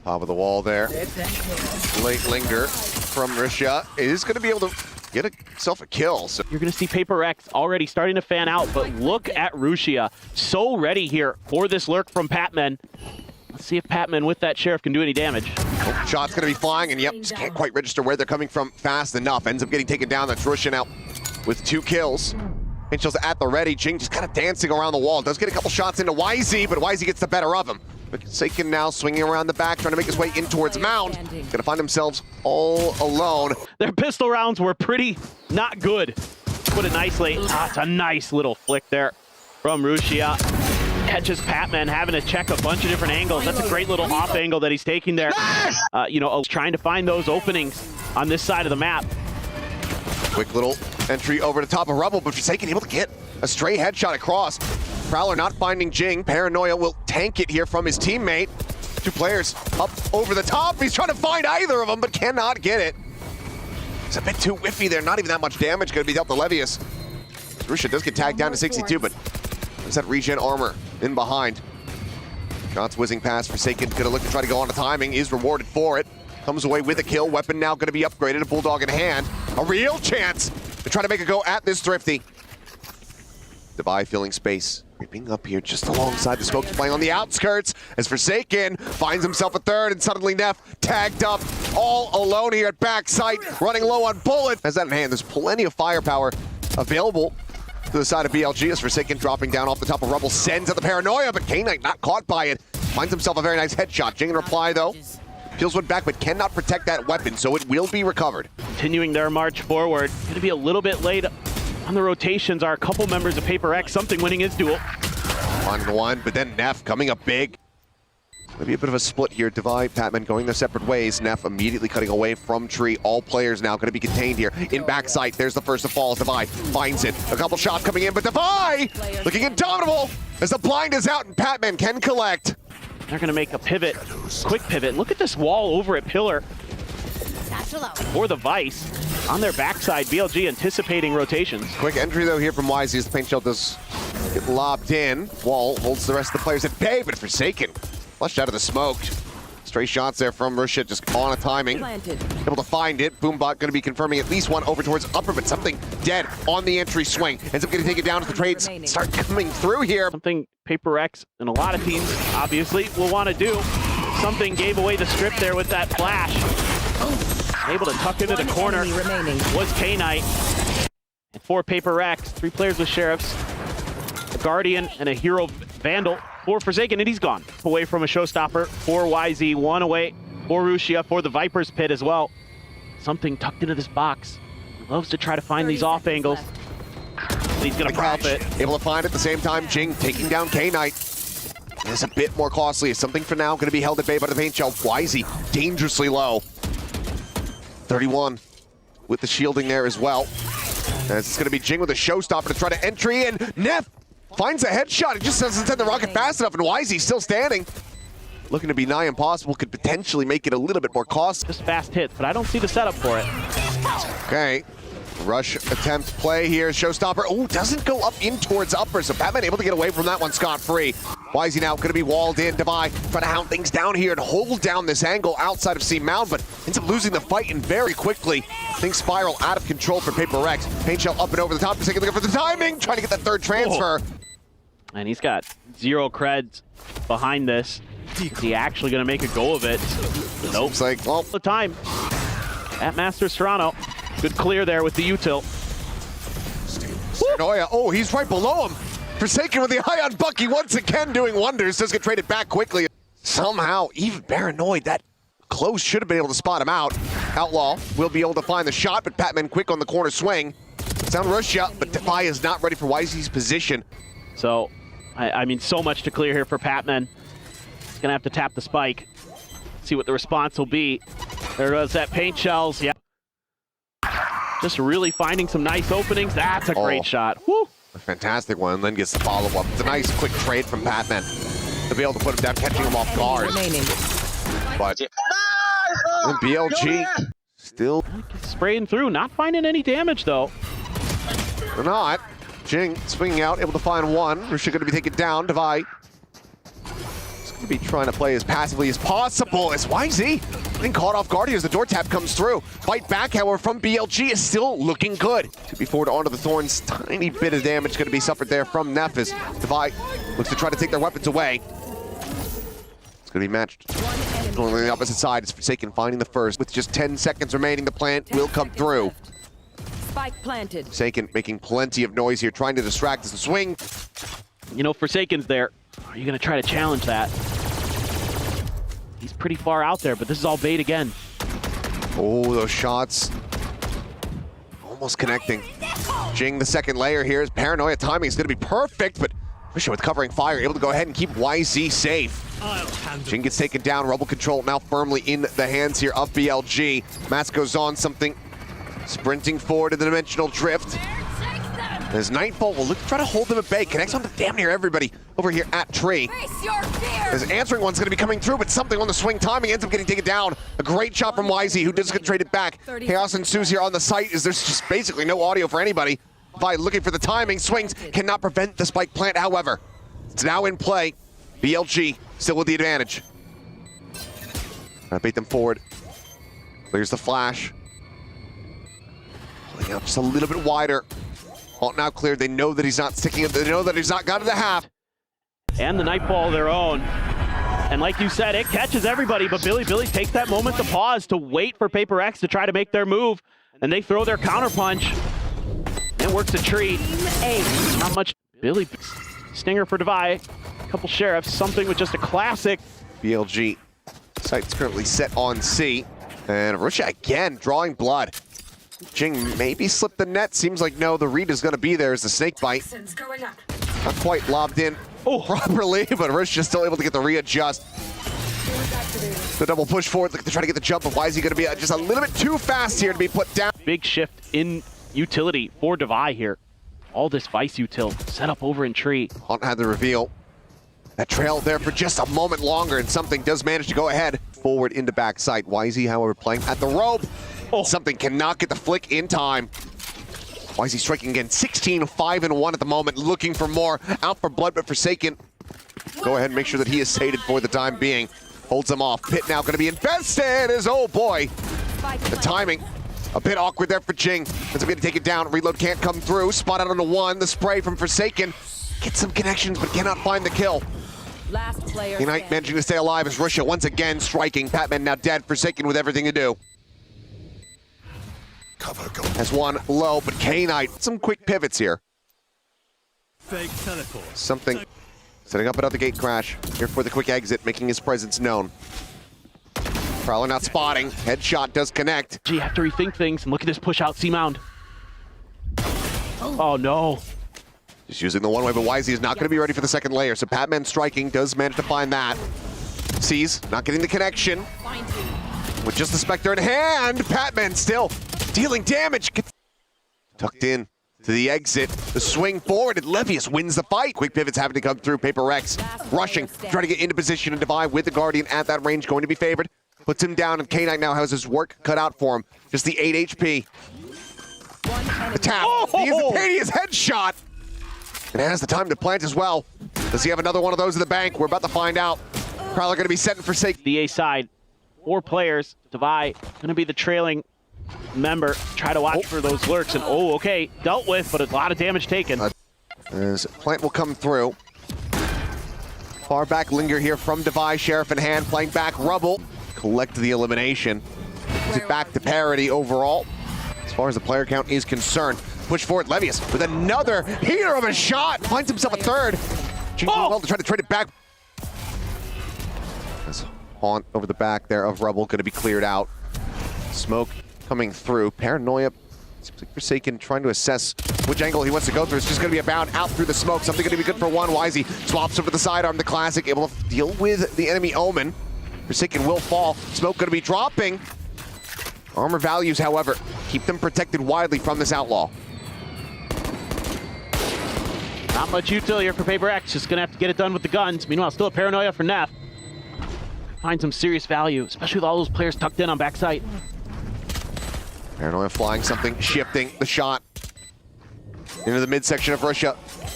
Top of the wall there. Late linger from Risha is going to be able to get himself a kill. So you're going to see Paper X already starting to fan out, but look at Rushia. So ready here for this lurk from Patman. Let's see if Patman with that Sheriff can do any damage. Oh, shot's going to be flying, and yep, just can't quite register where they're coming from fast enough. Ends up getting taken down. That's Rusha now with 2 kills. Pinchell's at the ready. Jing just kind of dancing around the wall. Does get a couple shots into YZ, but YZ gets the better of him. Forsaken now swinging around the back, trying to make his way in towards Mound. Gonna find themselves all alone. Their pistol rounds were pretty not good. Put it nicely. It's a nice little flick there from Rushia. Catches Patman having to check a bunch of different angles. That's a great little off angle that he's taking there. You know, trying to find those openings on this side of the map. Quick little entry over the top of Rubble, but Forsaken able to get a stray headshot across. Prowler not finding Jing. Paranoia will tank it here from his teammate. 2 players up over the top. He's trying to find either of them, but cannot get it. It's a bit too whiffy there. Not even that much damage going to be dealt to Levius. Rusha does get tagged down to 62, but there's that regen armor in behind. Shots whizzing past. Forsaken going to look to try to go on to timing. Is rewarded for it. Comes away with a kill. Weapon now going to be upgraded. A Bulldog in hand. A real chance to try to make a go at this Thrifty. Devi filling space. Creeping up here just alongside the smoke, playing on the outskirts as Forsaken finds himself a third, and suddenly Neff tagged up all alone here at backside, running low on bullet. Has that in hand. There's plenty of firepower available to the side of BLG as Forsaken dropping down off the top of Rubble, sends at the Paranoia, but K-Knight not caught by it. Finds himself a very nice headshot. Jing in reply though. Peels one back, but cannot protect that weapon, so it will be recovered. Continuing their march forward. Going to be a little bit late on the rotations are a couple members of Paper X, something winning his duel. 1-1, but then Neff coming up big. Maybe a bit of a split here. Devi, Patman going their separate ways. Neff immediately cutting away from Tree. All players now going to be contained here. In backside, there's the first to fall. Devi finds it. A couple shots coming in, but Devi looking indomitable as the blind is out and Patman can collect. They're going to make a pivot, quick pivot. Look at this wall over at Pillar for the Vice. On their backside, BLG anticipating rotations. Quick entry though here from YZ as the paint shell does get lobbed in. Wall holds the rest of the players at bay, but Forsaken flushed out of the smoke. Stray shots there from Rusha, just on a timing. Able to find it. Boombot going to be confirming at least one over towards upper, but something dead on the entry swing. Ends up getting taken down as the trades start coming through here. Something Paper X and a lot of teams obviously will want to do. Something gave away the strip there with that flash. Able to tuck into the corner was K-Knight. And 4 Paper X, 3 players with Sheriffs, a Guardian and a Hero Vandal for Forsaken, and he's gone. Away from a Showstopper for YZ, 1 away for Rushia, for the Viper's Pit as well. Something tucked into this box. He loves to try to find these off angles. He's gonna profit. Able to find at the same time, Jing taking down K-Knight. It's a bit more costly. It's something for now going to be held at bay by the paint shell. YZ dangerously low. 31 with the shielding there as well. And it's going to be Jing with a showstopper to try to entry, and Neff finds a headshot. It just doesn't send the rocket fast enough, and YZ still standing. Looking to be nigh impossible, could potentially make it a little bit more costly. Just fast hits, but I don't see the setup for it. Okay. Rush attempt play here. Showstopper. Oh, doesn't go up in towards upper, so Batman able to get away from that one scot-free. YZ now going to be walled in. Devi trying to hound things down here and hold down this angle outside of C Mound, but ends up losing the fight and very quickly. Things spiral out of control for Paper X. Paint shell up and over the top. Forsaken looking for the timing, trying to get that third transfer. And he's got 0 creds behind this. Is he actually going to make a go of it? Nope. Looks like, well, the time at Master Serrano. Good clear there with the util. Paranoia. Oh, he's right below him. Forsaken with the eye on Bucky once again doing wonders. Does get traded back quickly. Somehow, even Paranoid, that close should have been able to spot him out. Outlaw will be able to find the shot, but Patman quick on the corner swing. It's down Russia, but Defi is not ready for YZ's position. So, I mean, so much to clear here for Patman. He's going to have to tap the spike. See what the response will be. There goes that paint shells. Yeah. Just really finding some nice openings. That's a great shot. Woo. A fantastic one, then gets the follow-up. It's a nice quick trade from Patman to be able to put him down, catching him off guard. But BLG still spraying through, not finding any damage though. They're not. Jing swinging out, able to find one. Rusha going to be taken down. Devi be trying to play as passively as possible as YZ getting caught off guard here as the door tap comes through. Fight back, however, from BLG is still looking good. To be forward onto the Thorns, tiny bit of damage going to be suffered there from Neff as Devi looks to try to take their weapons away. It's going to be matched. Going on the opposite side, it's Forsaken finding the first. With just 10 seconds remaining, the plant will come through. Spike planted. Forsaken making plenty of noise here, trying to distract as the swing. You know, Forsaken's there. Are you going to try to challenge that? He's pretty far out there, but this is all bait again. Oh, those shots. Almost connecting. Jing, the second layer here. His paranoia timing is going to be perfect, but Risha with covering fire, able to go ahead and keep YZ safe. Jing gets taken down. Rebel control now firmly in the hands here of BLG. Mask goes on something. Sprinting forward in the dimensional drift. As Nightfall will look to try to hold them at bay. Connects on to damn near everybody over here at Tree. As answering one's going to be coming through, but something on the swing timing ends up getting taken down. A great shot from YZ, who does get traded back. Chaos ensues here on the site as there's just basically no audio for anybody. By looking for the timing, swings cannot prevent the spike plant, however. It's now in play. BLG still with the advantage. Trying to bait them forward. Clears the flash. Pulling out just a little bit wider. Alt now cleared. They know that he's not sticking it. They know that he's not got to the half. And the Nightfall of their own. And like you said, it catches everybody, but Bili Bili takes that moment to pause to wait for Paper X to try to make their move. And they throw their counterpunch. It works a treat. Not much. Bili Stinger for Devi. A couple sheriffs. Something with just a classic. BLG site's currently set on C. And Rusha again drawing blood. Jing maybe slipped the net. Seems like no, the read is going to be there as the snake bite. Not quite lobbed in properly, but Rusha still able to get the readjust. The double push forward, looking to try to get the jump, but why is he going to be just a little bit too fast here to be put down? Big shift in utility for Devi here. All this Vice util set up over in Tree. Haunt had the reveal. That trail there for just a moment longer, and something does manage to go ahead. Forward into backside. YZ, however, playing at the rope. Something cannot get the flick in time. YZ striking again, 16-5-1 at the moment, looking for more. Out for blood, but Forsaken. Go ahead and make sure that he is sated for the time being. Holds him off. Pit now going to be invested as, oh boy. The timing, a bit awkward there for Jing. Ends up going to take it down. Reload can't come through. Spot out on the one. The spray from Forsaken. Gets some connections, but cannot find the kill. Last player K-Knight managing to stay alive as Russia once again striking. Patman now dead. Forsaken with everything to do. Has one low, but K-Knight, some quick pivots here. Fake teleport. Something setting up another gate crash here for the quick exit, making his presence known. Prowler not spotting. Headshot does connect. Gee, have to rethink things and look at this push out C-Mound. Oh no. Just using the one way, but YZ is not going to be ready for the second layer, so Patman striking does manage to find that. Sees, not getting the connection. With just the Spectre in hand, Patman still dealing damage. Gets tucked in to the exit. The swing forward, and Levius wins the fight. Quick pivots having to come through. Paper Rex rushing, trying to get into position and Devi with the Guardian at that range, going to be favored. Puts him down, and K-Knight now has his work cut out for him. Just the 8 HP. The tap, the instantaneous headshot. And has the time to plant as well. Does he have another one of those in the bank? We're about to find out. Probably going to be setting for sake. The A side, 4 players. Devi going to be the trailing member. Try to watch for those lurks, and okay, dealt with, but a lot of damage taken. As plant will come through. Far back linger here from Devi, Sheriff in hand, playing back Rubble. Collect the elimination. Is it back to parity overall? As far as the player count is concerned. Push forward, Levius with another heater of a shot. Finds himself a third. Jing doing well to try to trade it back. As Haunt over the back there of Rubble going to be cleared out. Smoke coming through. Paranoia. Seems like Forsaken trying to assess which angle he wants to go through. It's just going to be a bound out through the smoke. Something going to be good for one. YZ swaps over the sidearm. The classic able to deal with the enemy Omen. Forsaken will fall. Smoke going to be dropping. Armor values, however, keep them protected widely from this outlaw. Not much util here for Paper X. Just going to have to get it done with the guns. Meanwhile, still a paranoia for Neff. Find some serious value, especially with all those players tucked in on backside. Paranoia flying something, shifting the shot into the midsection of Russia.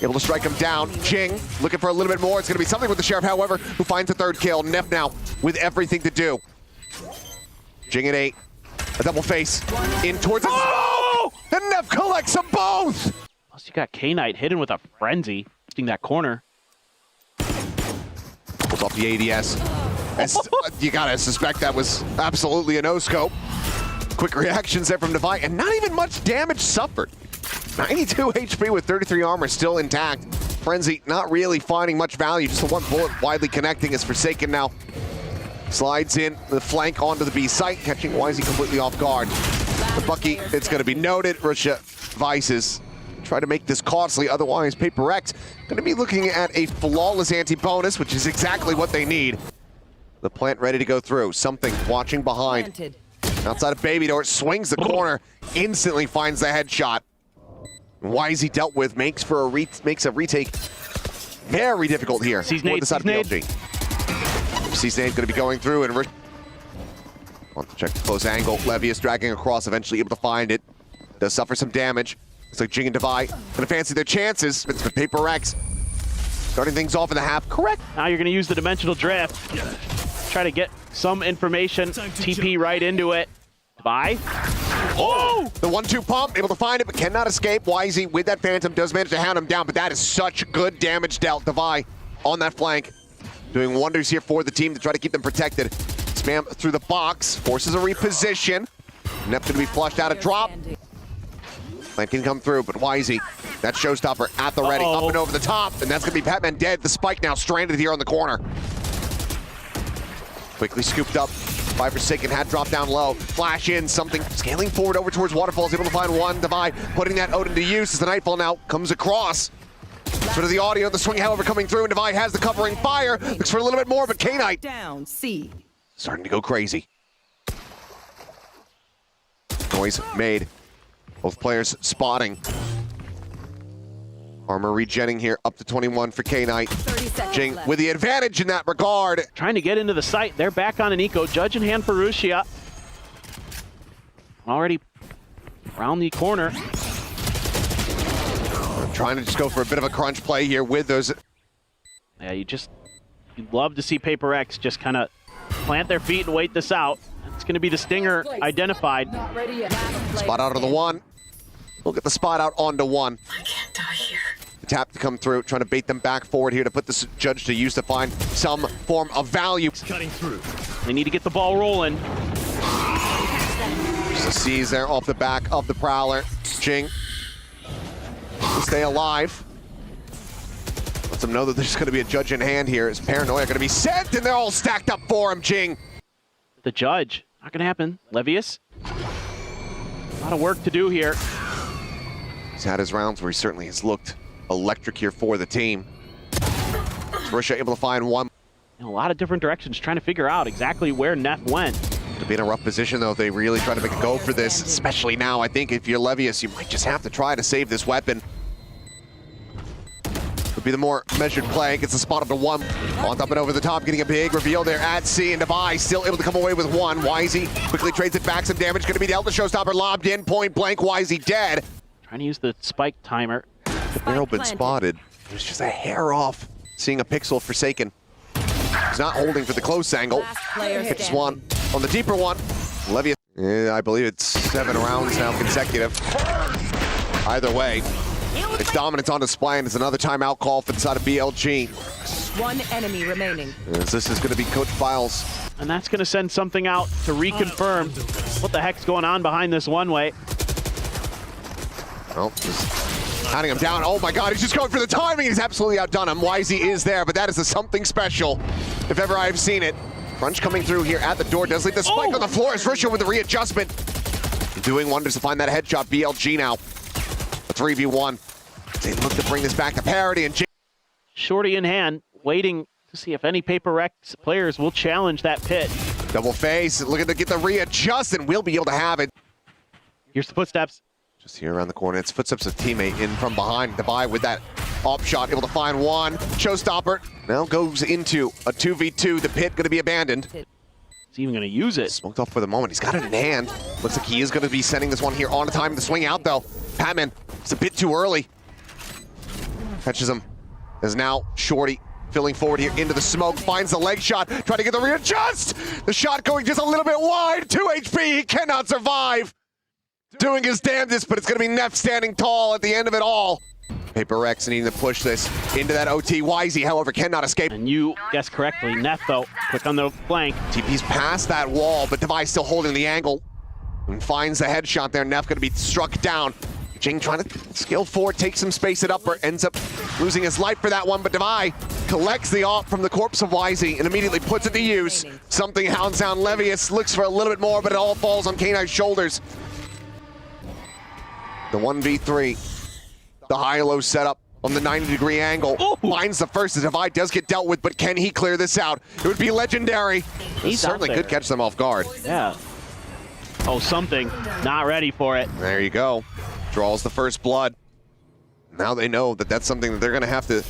able to strike him down. Jing looking for a little bit more. It's going to be something with the Sheriff, however, who finds the third kill. Neff now with everything to do. Jing at 8. A double face in towards the smoke! And Neff collects them both! Plus you got K-Knight hidden with a frenzy, hitting that corner. Pulls off the ADS. You gotta suspect that was absolutely a no-scope. Quick reactions there from Devi, and not even much damage suffered. 92 HP with 33 armor still intact. Frenzy not really finding much value, just the one bullet widely connecting as Forsaken now slides in the flank onto the B site, catching Wisey completely off guard. The Bucky, it's going to be noted, Russia Vices try to make this costly, otherwise Paper X going to be looking at a flawless anti-bonus, which is exactly what they need. The plant ready to go through. Something watching behind. Planted. Outside of Baby Door, swings the corner, instantly finds the headshot. Wisey dealt with, makes a retake very difficult here. Sees for nade, the side of BLG. C-Snade's going to be going through and want to check the close angle. Levius dragging across, eventually able to find it. Does suffer some damage. Looks like Jing and Devi gonna fancy their chances. It's the Paper X starting things off in the half. Correct. Now you're gonna use the dimensional drift. Try to get some information. TP right into it. Devi. Oh! The 1-2 pump, able to find it, but cannot escape. Wisey with that Phantom does manage to hound him down, but that is such good damage dealt. Devi on that flank. Doing wonders here for the team to try to keep them protected. Spam through the box, forces a reposition. Neff going to be flushed out a drop. Flank can come through, but Wisey, that showstopper at the ready, up and over the top, and that's going to be Batman dead. The spike now stranded here on the corner. Quickly scooped up by Forsaken, had dropped down low. Flash in, something scaling forward over towards Waterfalls, able to find one. Devi putting that Odin to use as the Nightfall now comes across. Sort of the audio, the swing, however, coming through, and Devi has the covering fire. Looks for a little bit more, but K-Knight Down, C. starting to go crazy. Noise made. Both players spotting. Armor regenning here, up to 21 for K-Knight. Jing with the advantage in that regard. Trying to get into the site. They're back on an eco. Judge in hand for Rushia. Already around the corner. Trying to just go for a bit of a crunch play here with those. Yeah, you'd love to see Paper X just kind of plant their feet and wait this out. It's going to be the stinger identified. Not ready yet. Spot out of the one. We'll get the spot out onto one. I can't die here. The tap to come through, trying to bait them back forward here to put this Judge to use to find some form of value. Cutting through. They need to get the ball rolling. Just a seize there off the back of the Prowler. Jing. Stay alive. Lets them know that there's going to be a Judge in hand here. As Paranoia going to be sent, and they're all stacked up for him, Jing. The Judge. Not going to happen. Levius. A lot of work to do here. He's had his rounds where he certainly has looked electric here for the team. Russia able to find one. In a lot of different directions, trying to figure out exactly where Neff went. To be in a rough position, though, if they really try to make a go for this, especially now. I think if you're Levius, you might just have to try to save this weapon. Would be the more measured play. Gets the spot up to one. On top and over the top, getting a big reveal there at C, and Devi still able to come away with one. Wisey quickly trades it back. Some damage going to be dealt. The showstopper lobbed in, point blank. Wisey dead. Trying to use the spike timer. The barrel been spotted. It was just a hair off. Seeing a pixel Forsaken. He's not holding for the close angle. Hits one on the deeper one. Levius, I believe it's 7 rounds now consecutive. Either way, it's dominance on display, and it's another timeout call for the side of BLG. One enemy remaining. As this is going to be Coach Files. And that's going to send something out to reconfirm what the heck's going on behind this one-way. Oh, just hunting him down. Oh my God, he's just going for the timing. He's absolutely outdone him. Wisey is there, but that is a something special, if ever I've seen it. Crunch coming through here at the door. Does leave the spike on the floor. As Risha with the readjustment. Doing wonders to find that headshot. BLG now. A 3v1. They look to bring this back to parity. And Shorty in hand, waiting to see if any Paper X players will challenge that pit. double face. Looking to get the readjust, and we'll be able to have it. Here's the footsteps. Just here around the corner. It's footsteps of teammate in from behind. Devi with that op shot, able to find one. Showstopper now goes into a 2v2. The pit going to be abandoned. Is he even going to use it? Smoked off for the moment. He's got it in hand. Looks like he is going to be sending this one here on time to swing out, though. Patman, it's a bit too early. Catches him. Is now Shorty filling forward here into the smoke. Finds the leg shot. Trying to get the readjust. The shot going just a little bit wide. 2 HP. He cannot survive. Doing his damnedest, but it's going to be Neff standing tall at the end of it all. Paper Rex needing to push this into that OT. YZ, however, cannot escape. And you guessed correctly. Neff, though, quick on the flank. TP's past that wall, but Devi still holding the angle. And finds the headshot there. Neff going to be struck down. Jing trying to scale forward, take some space at upper, ends up losing his life for that one, but Devi collects the AWP from the corpse of YZ and immediately puts it to use. Something hounds down Levius, looks for a little bit more, but it all falls on K9's shoulders. The 1v3, the high-low setup on the 90-degree angle. Ooh. Finds the first, the Devi does get dealt with, but can he clear this out? It would be legendary. He's certainly could catch them off guard. Yeah. Oh, something. Not ready for it. There you go. Draws the first blood. Now they know that that's something that they're going to have to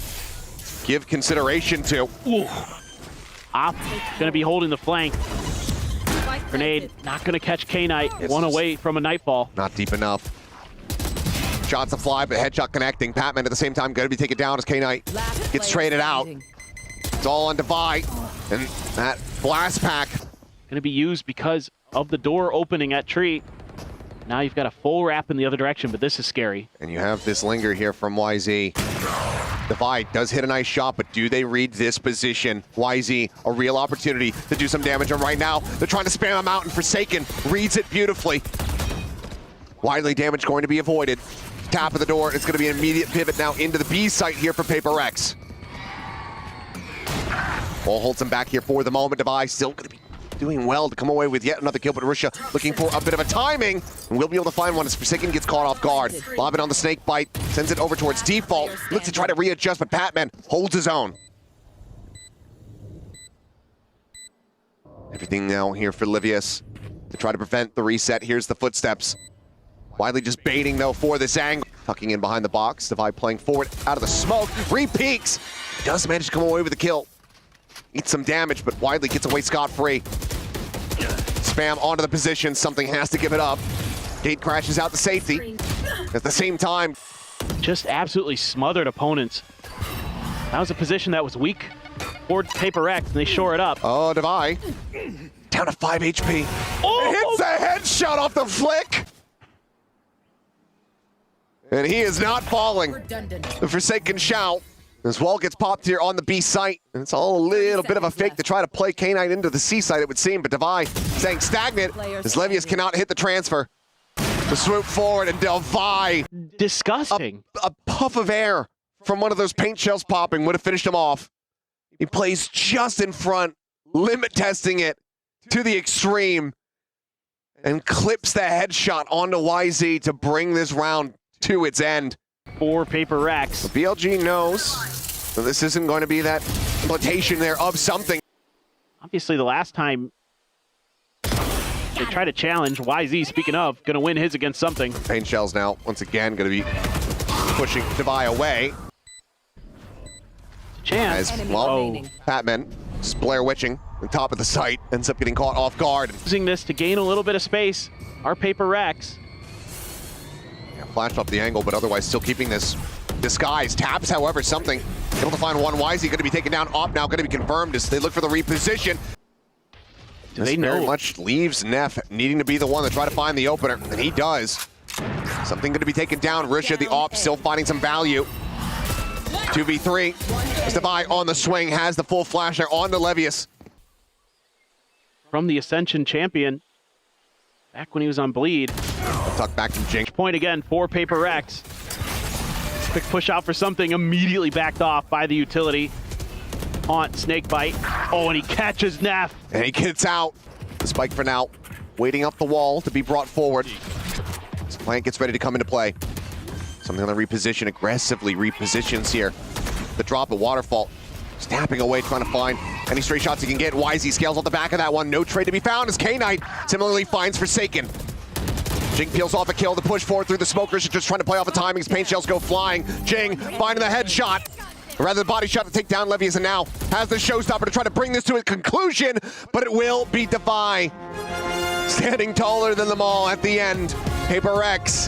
give consideration to. Ooh. Op going to be holding the flank. Grenade not going to catch K-Knight. One away from a Nightfall. Not deep enough. Shots a fly, but headshot connecting. Patman at the same time going to be taken down as K-Knight gets traded out. It's all on Devi. And that blast pack Going to be used because of the door opening at Tree. Now you've got a full wrap in the other direction, but this is scary. And you have this linger here from YZ. Devi does hit a nice shot, but do they read this position? YZ, a real opportunity to do some damage, and right now, they're trying to spam him out, and Forsaken reads it beautifully. Widely damage going to be avoided. Tap of the door, it's going to be an immediate pivot now into the B site here for Paper Rex. Ball holds him back here for the moment. Devi still going to be doing well to come away with yet another kill, but Russia looking for a bit of a timing, and we'll be able to find one as Forsaken gets caught off guard. Lobbing on the snake bite, sends it over towards default, looks to try to readjust, but Patman holds his own. Everything now here for Livius to try to prevent the reset. Here's the footsteps. Widely just baiting though for this angle. Tucking in behind the box, Devi playing forward out of the smoke, re-peeks, does manage to come away with the kill. Eats some damage, but Widely gets away scot-free. Spam onto the position, something has to give it up. Gate crashes out to safety. At the same time, just absolutely smothered opponents. That was a position that was weak for Paper Rex, and they shore it up. Oh, Devi, down to 5 HP. Oh! It hits a headshot off the flick! And he is not falling. The Forsaken shout. This wall gets popped here on the B site, and it's all a little bit of a fake to try to play K9 into the C site, it would seem, but Devi staying stagnant as Levius cannot hit the transfer. The swoop forward, and Devi, disgusting. A puff of air from one of those paint shells popping would have finished him off. He plays just in front, limit testing it to the extreme, and clips the headshot onto YZ to bring this round to its end. For Paper Rex. The BLG knows that this isn't going to be that implementation there of something. Obviously, the last time they try to challenge, YZ, speaking of, going to win his against something. Paint shells now, once again, going to be pushing Devi away. Chance. As, well, Patman, just Blair Witching, the top of the site, ends up getting caught off guard. Using this to gain a little bit of space, our Paper Rex. Flashed off the angle, but otherwise still keeping this disguise. Taps, however, something. Able to find one. YZ going to be taken down. Op now going to be confirmed as they look for the reposition. Do they know? Very much leaves Neff needing to be the one to try to find the opener, and he does. Something going to be taken down. Risha, the op, still finding some value. 2v3. As Devi on the swing, has the full flash there on to Levius. From the Ascension champion, back when he was on Bleed. Tuck back from Jing. Point again for Paper Rex. Quick push out for something, immediately backed off by the utility. Haunt, snake bite. Oh, and he catches Neff. And he gets out. The spike for now, waiting up the wall to be brought forward. This plant gets ready to come into play. Something on the reposition, aggressively repositions here. The drop of Waterfall, snapping away, trying to find any straight shots he can get. YZ scales off the back of that one. No trade to be found as K9 similarly finds Forsaken. Jing peels off a kill to push forward through the smokers, just trying to play off the timings. Paint shells go flying. Jing finding the headshot, or rather the body shot to take down Levius, and now has the showstopper to try to bring this to a conclusion, but it will be Devi standing taller than them all at the end. Paper Rex